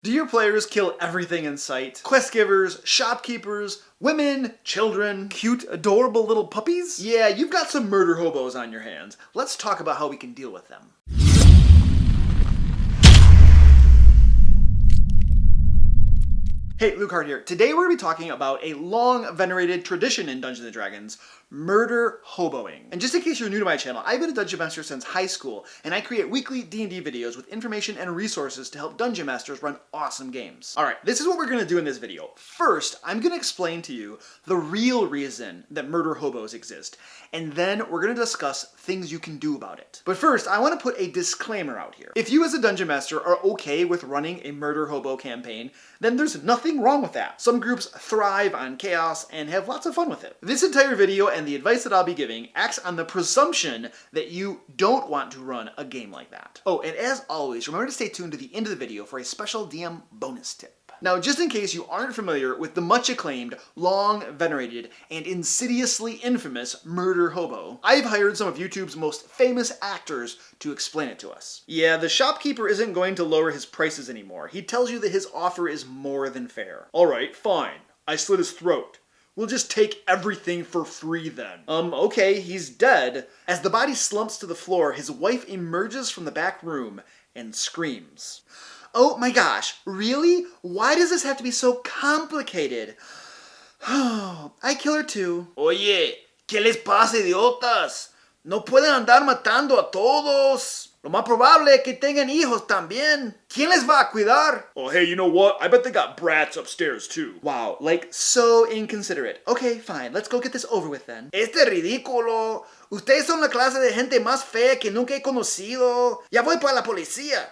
Do your players kill everything in sight? Quest givers, shopkeepers, women, children, cute, adorable little puppies? Yeah, you've got some murder hobos on your hands. Let's talk about how we can deal with them. Hey, Luke Hart here. Today we're going to be talking about a long venerated tradition in Dungeons & Dragons, murder hoboing. And just in case you're new to my channel, I've been a Dungeon Master since high school, and I create weekly D&D videos with information and resources to help Dungeon Masters run awesome games. Alright, this is what we're going to do in this video. First, I'm going to explain to you the real reason that murder hobos exist, and then we're going to discuss things you can do about it. But first, I want to put a disclaimer out here. If you as a Dungeon Master are okay with running a murder hobo campaign, then there's nothing wrong with that. Some groups thrive on chaos and have lots of fun with it. This entire video and the advice that I'll be giving acts on the presumption that you don't want to run a game like that. Oh, and as always, remember to stay tuned to the end of the video for a special DM bonus tip. Now, just in case you aren't familiar with the much acclaimed, long venerated, and insidiously infamous murder hobo, I've hired some of YouTube's most famous actors to explain it to us. Yeah, the shopkeeper isn't going to lower his prices anymore. He tells you that his offer is more than fair. Alright, fine. I slit his throat. We'll just take everything for free then. Okay, he's dead. As the body slumps to the floor, his wife emerges from the back room and screams. Oh my gosh, really? Why does this have to be so complicated? Oh, I kill her too. Oye, ¿qué les pasa, idiotas? No pueden andar matando a todos. Lo más probable es que tengan hijos también. ¿Quién les va a cuidar? Oh, hey, you know what? I bet they got brats upstairs too. Wow, like so inconsiderate. Okay, fine, let's go get this over with then. Este ridículo. Ustedes son la clase de gente más fea que nunca he conocido. Ya voy para la policía.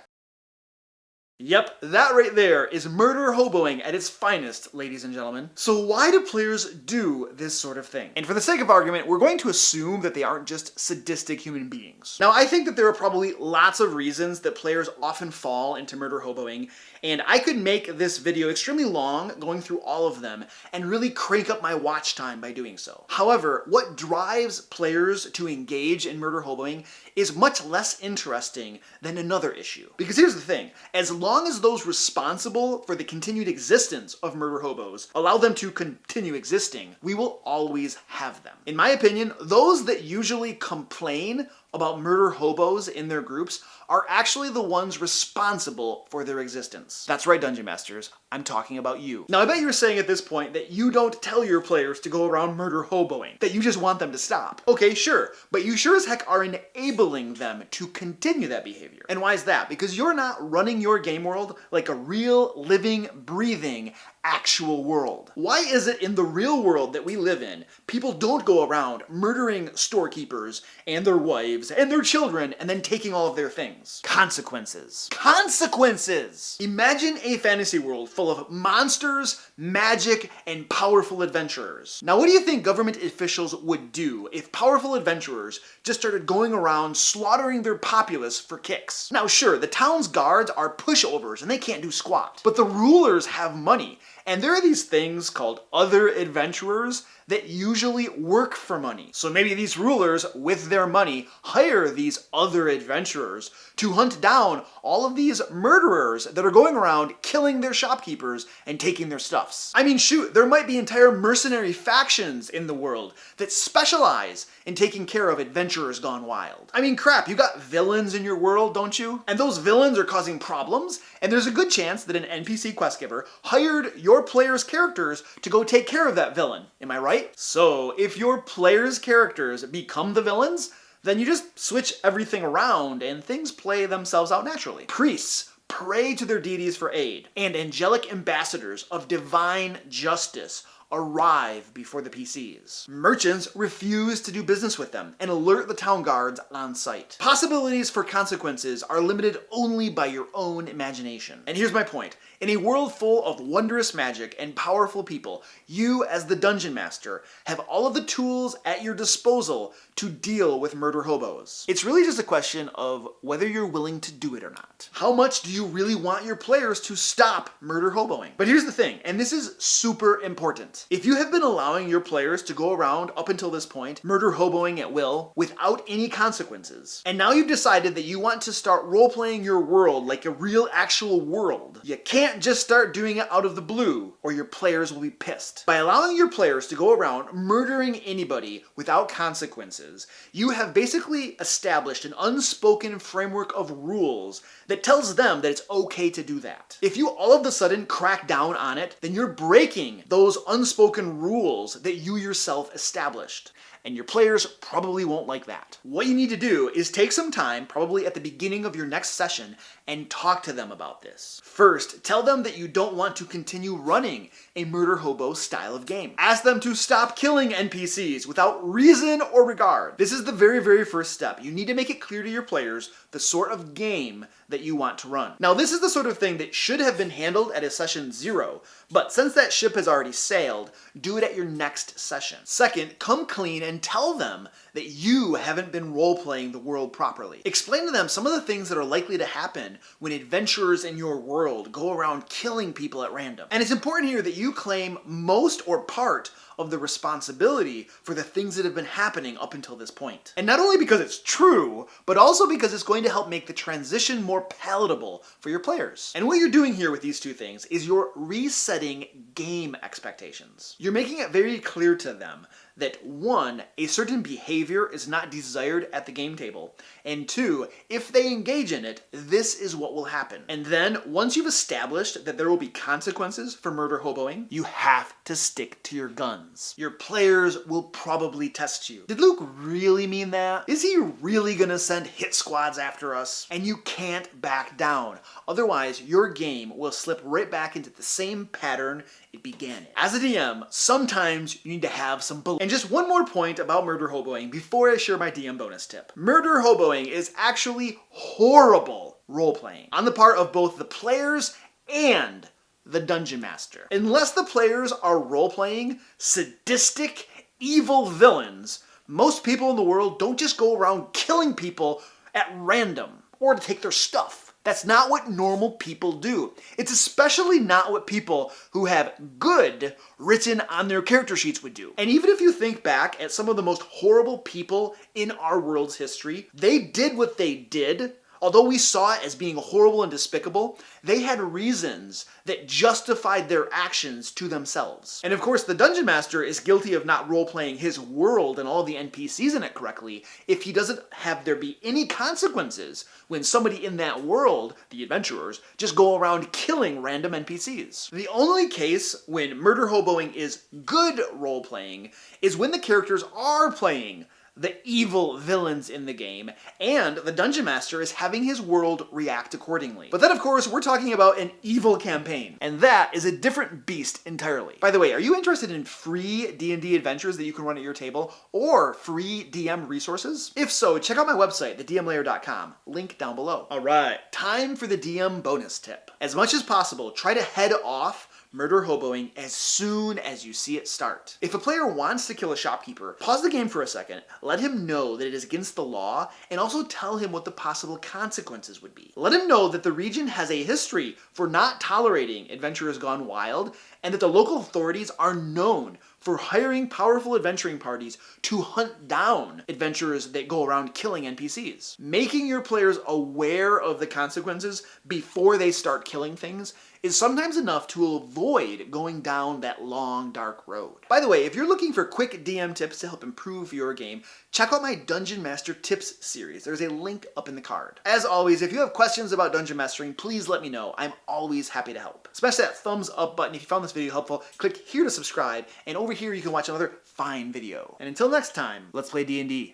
Yep, that right there is murder hoboing at its finest, ladies and gentlemen. So why do players do this sort of thing? And for the sake of argument, we're going to assume that they aren't just sadistic human beings. Now, I think that there are probably lots of reasons that players often fall into murder hoboing, and I could make this video extremely long, going through all of them, and really crank up my watch time by doing so. However, what drives players to engage in murder hoboing is much less interesting than another issue. Because here's the thing, as long as those responsible for the continued existence of murder hobos allow them to continue existing, we will always have them. In my opinion, those that usually complain about murder hobos in their groups are actually the ones responsible for their existence. That's right, Dungeon Masters, I'm talking about you. Now, I bet you're saying at this point that you don't tell your players to go around murder hoboing, that you just want them to stop. Okay, sure, but you sure as heck are enabling them to continue that behavior. And why is that? Because you're not running your game world like a real, living, breathing, actual world. Why is it in the real world that we live in, people don't go around murdering storekeepers and their wives and their children and then taking all of their things? Consequences. Consequences! Imagine a fantasy world full of monsters, magic, and powerful adventurers. Now, what do you think government officials would do if powerful adventurers just started going around slaughtering their populace for kicks? Now, sure, the town's guards are pushovers and they can't do squat, but the rulers have money. And there are these things called other adventurers that usually work for money. So maybe these rulers, with their money, hire these other adventurers to hunt down all of these murderers that are going around killing their shopkeepers and taking their stuffs. I mean, shoot, there might be entire mercenary factions in the world that specialize in taking care of adventurers gone wild. I mean, crap, you got villains in your world, don't you? And those villains are causing problems, and there's a good chance that an NPC quest giver hired your players' characters to go take care of that villain. Am I right? So, if your players' characters become the villains, then you just switch everything around and things play themselves out naturally. Priests pray to their deities for aid, and angelic ambassadors of divine justice arrive before the PCs. Merchants refuse to do business with them and alert the town guards on site. Possibilities for consequences are limited only by your own imagination. And here's my point. In a world full of wondrous magic and powerful people, you as the Dungeon Master have all of the tools at your disposal to deal with murder hobos. It's really just a question of whether you're willing to do it or not. How much do you really want your players to stop murder hoboing? But here's the thing, and this is super important. point. If you have been allowing your players to go around up until this point, murder hoboing at will, without any consequences, and now you've decided that you want to start role-playing your world like a real actual world, you can't just start doing it out of the blue, or your players will be pissed. By allowing your players to go around murdering anybody without consequences, you have basically established an unspoken framework of rules that tells them that it's okay to do that. If you all of a sudden crack down on it, then you're breaking those unspoken rules that you yourself established. And your players probably won't like that. What you need to do is take some time, probably at the beginning of your next session, and talk to them about this. First, tell them that you don't want to continue running a murder hobo style of game. Ask them to stop killing NPCs without reason or regard. This is the very, very first step. You need to make it clear to your players the sort of game that you want to run. Now, this is the sort of thing that should have been handled at a session 0, but since that ship has already sailed, do it at your next session. Second, come clean and tell them that you haven't been role-playing the world properly. Explain to them some of the things that are likely to happen when adventurers in your world go around killing people at random. And it's important here that you claim most or part of the responsibility for the things that have been happening up until this point. And not only because it's true, but also because it's going to help make the transition more palatable for your players. And what you're doing here with these two things is you're resetting game expectations. You're making it very clear to them that 1, a certain behavior is not desired at the game table, and 2, if they engage in it, this is what will happen. And then, once you've established that there will be consequences for murder hoboing, you have to stick to your guns. Your players will probably test you. Did Luke really mean that? Is he really gonna send hit squads after us? And you can't back down. Otherwise, your game will slip right back into the same pattern it began in. As a DM, sometimes you need to have some bull. And just one more point about murder hoboing before I share my DM bonus tip. Murder hoboing is actually horrible role-playing on the part of both the players and the dungeon master. Unless the players are role-playing sadistic, evil villains, most people in the world don't just go around killing people at random or to take their stuff. That's not what normal people do. It's especially not what people who have good written on their character sheets would do. And even if you think back at some of the most horrible people in our world's history, they did what they did. Although we saw it as being horrible and despicable, they had reasons that justified their actions to themselves. And of course, the Dungeon Master is guilty of not role-playing his world and all the NPCs in it correctly if he doesn't have there be any consequences when somebody in that world, the adventurers, just go around killing random NPCs. The only case when murder hoboing is good role-playing is when the characters are playing the evil villains in the game, and the Dungeon Master is having his world react accordingly. But then, of course, we're talking about an evil campaign, and that is a different beast entirely. By the way, are you interested in free D&D adventures that you can run at your table, or free DM resources? If so, check out my website, thedmlayer.com, link down below. All right, time for the DM bonus tip. As much as possible, try to head off murder hoboing as soon as you see it start. If a player wants to kill a shopkeeper, pause the game for a second, let him know that it is against the law, and also tell him what the possible consequences would be. Let him know that the region has a history for not tolerating adventurers gone wild, and that the local authorities are known for hiring powerful adventuring parties to hunt down adventurers that go around killing NPCs. Making your players aware of the consequences before they start killing things is sometimes enough to avoid going down that long, dark road. By the way, if you're looking for quick DM tips to help improve your game, check out my Dungeon Master Tips series. There's a link up in the card. As always, if you have questions about dungeon mastering, please let me know. I'm always happy to help. Smash that thumbs up button if you found this video helpful. Click here to subscribe, and over here you can watch another fine video. And until next time, let's play D&D.